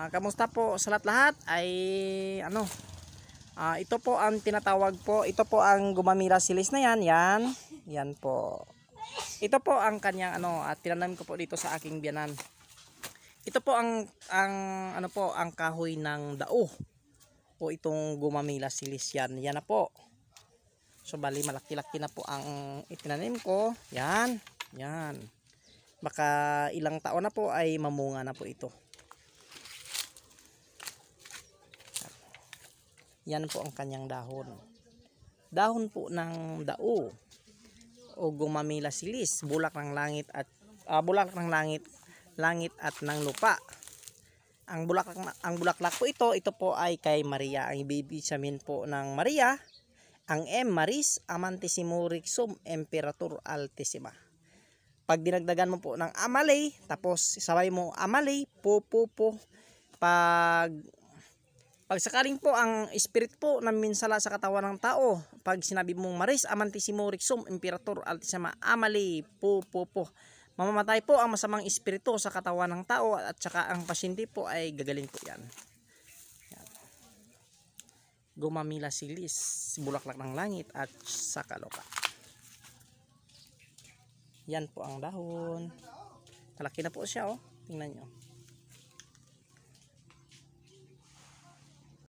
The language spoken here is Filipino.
Kamusta po sa lahat-lahat ay ito po ang tinatawag po, ito po ang Gumamila silis na yan, yan po. Ito po ang kanyang at tinanim ko po dito sa aking biyanan. Ito po ang ang kahoy ng dao. Po itong Gumamila silis yan na po. So bali malaki-laki na po ang itinanim ko. Yan. Baka ilang taon na po ay mamunga na po ito. Yan po ang kanyang dahon. Dahon po ng dao o Gumamila silis, bulak ng langit at langit at ng lupa. Ang bulaklak po ito po ay kay Maria. Ang ibig sabihin po ng Maria, ang M Maris Amantissimorixum Imperator Altissima. Pag dinagdagan mo po ng Amalay, tapos sabay mo Amalay, po. Pag sakaling po ang spirit po na minsala sa katawan ng tao, pag sinabi mong Maris Amantissimorixum Imperator Altissima Amalay, po. Mamamatay po ang masamang espiritu sa katawan ng tao at saka ang pasyente po ay gagaling po yan. Gumamila silis, bulaklak ng langit at saka lupa. Yan po ang dahon. Malaki na po siya, oh. Tingnan nyo.